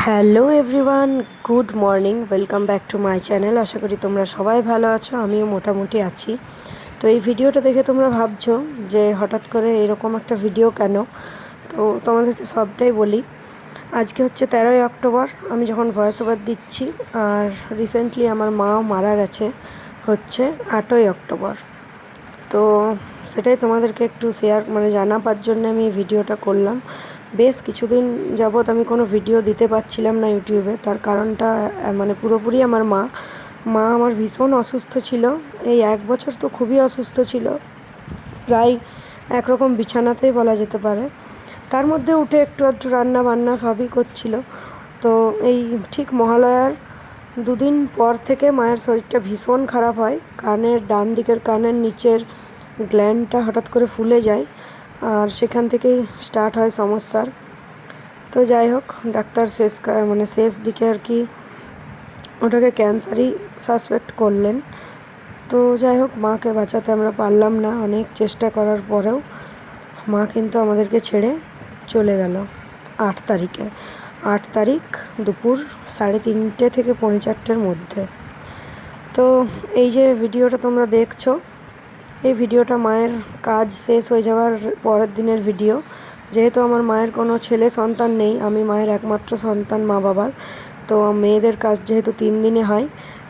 Hello everyone, good morning, welcome back to my channel. আশা করি তোমরা সবাই ভালো আছো, আমিও মোটামুটি আছি। তো এই ভিডিওটা দেখে তোমরা ভাবছো যে হঠাৎ করে এরকম একটা ভিডিও কেন। তো তোমাদেরকে সবটাই বলি। আজকে হচ্ছে 13ই অক্টোবর, আমি যখন ভয়েস ওভার দিচ্ছি, আর রিসেন্টলি আমার মাও মারা গেছে হচ্ছে 8ই অক্টোবর। তো সেটাই তোমাদেরকে একটু জানাবার জন্য আমি এই ভিডিওটা করলাম। বেশ কিছুদিন যাবৎ আমি কোনো ভিডিও দিতে পারছিলাম না ইউটিউবে। তার কারণটা পুরোপুরি আমার মা আমার ভীষণ অসুস্থ ছিল। এই 1 বছর তো খুবই অসুস্থ ছিল, প্রায় একরকম বিছানাতেই বলা যেতে পারে। তার মধ্যে উঠে একটু আধটু রান্না বান্না সবই করছিল। তো এই ঠিক মহালয়ার 2 দিন পর থেকে মায়ের শরীরটা ভীষণ খারাপ হয়। ডান দিকের কানের নিচের গ্ল্যান্ডটা হঠাৎ করে ফুলে যায়, আর সেখান থেকেই স্টার্ট হয় সমস্যার। তো যাই হোক, ডাক্তার শেষ দিকে আর কি ওটাকে ক্যান্সারই সাসপেক্ট করলেন। তো যাই হোক, মাকে বাঁচাতে আমরা পারলাম না। অনেক চেষ্টা করার পরেও মা কিন্তু আমাদেরকে ছেড়ে চলে গেল 8 তারিখে। 8 তারিখ দুপুর 3:30 থেকে 4:45-র মধ্যে। তো এই যে ভিডিওটা তোমরা দেখছো, এই ভিডিওটা মায়ের কাজ শেষ হয়ে যাওয়ার পরের দিনের ভিডিও। যেহেতু আমার মায়ের কোনো ছেলে সন্তান নেই, আমি মায়ের একমাত্র সন্তান মা বাবার। তো মেয়েদের কাজ যেহেতু 3 দিনে হয়,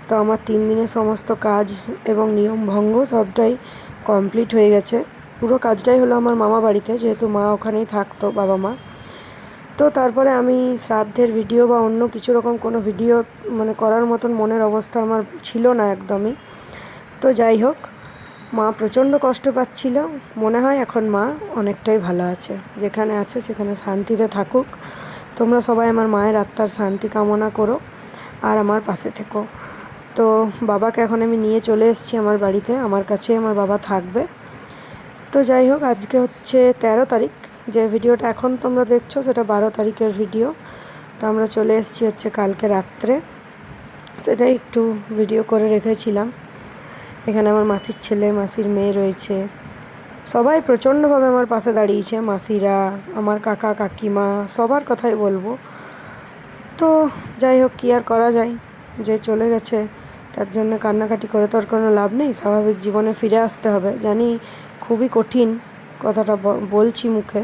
তো আমার 3 দিনে সমস্ত কাজ এবং নিয়ম ভঙ্গ সবটাই কমপ্লিট হয়ে গেছে। পুরো কাজটাই হলো আমার মামা বাড়িতে, যেহেতু মা ওখানেই থাকতো, বাবা মা। তো তারপরে আমি শ্রাদ্ধের ভিডিও বা অন্য কিছু রকম কোনো ভিডিও করার মতন মনের অবস্থা আমার ছিল না একদমই। তো যাই হোক, মা প্রচণ্ড কষ্ট পাচ্ছিল। মনে হয় এখন মা অনেকটাই ভালো আছে, যেখানে আছে সেখানে শান্তিতে থাকুক। তোমরা সবাই আমার মায়ের আত্মার শান্তি কামনা করো আর আমার পাশে থেকো। তো বাবাকে এখন আমি নিয়ে চলে এসেছি আমার বাড়িতে, আমার কাছে আমার বাবা থাকবে। তো যাই হোক, আজকে হচ্ছে 13 তারিখ। যে ভিডিওটা এখন তোমরা দেখছো সেটা 12 তারিখের ভিডিও। তো আমরা চলে এসেছি হচ্ছে কালকে রাত্রে, সেটাই একটু ভিডিও করে রেখেছিলাম। এখানে আমার মাসির ছেলে, মাসির মেয়ে রয়েছে, সবাই প্রচণ্ডভাবে আমার পাশে দাঁড়িয়েছে। মাসিরা, আমার কাকা কাকিমা, সবার কথাই বলবো। তো যাই হোক, কী আর করা যায়, যে চলে গেছে তার জন্য কান্নাকাটি করে তো আর কোনো লাভ নেই। স্বাভাবিক জীবনে ফিরে আসতে হবে। জানি খুবই কঠিন কথাটা বলছি মুখে,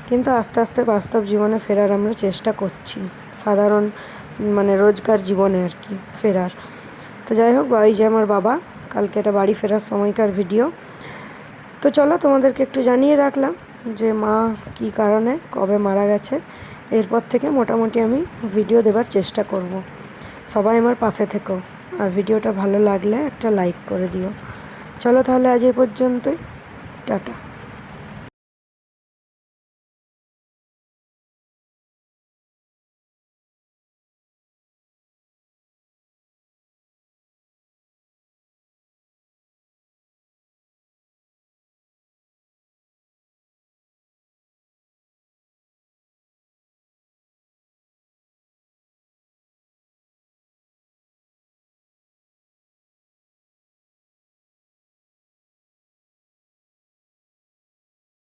কিন্তু আস্তে আস্তে বাস্তব জীবনে ফেরার আমরা চেষ্টা করছি, সাধারণ রোজকার জীবনে আর কি ফেরার। তো যাই হোক, এই যে আমার বাবা, কালকে এটা বাড়ি ফেরার সময়কার ভিডিও। তো চলো, তোমাদেরকে একটু জানিয়ে রাখলাম যে মা কী কারণে কবে মারা গেছে। এরপর থেকে মোটামুটি আমি ভিডিও দেবার চেষ্টা করব। সবাই আমার পাশে থেকো, আর ভিডিওটা ভালো লাগলে একটা লাইক করে দিও। চলো তাহলে আজ এই পর্যন্তই, টাটা।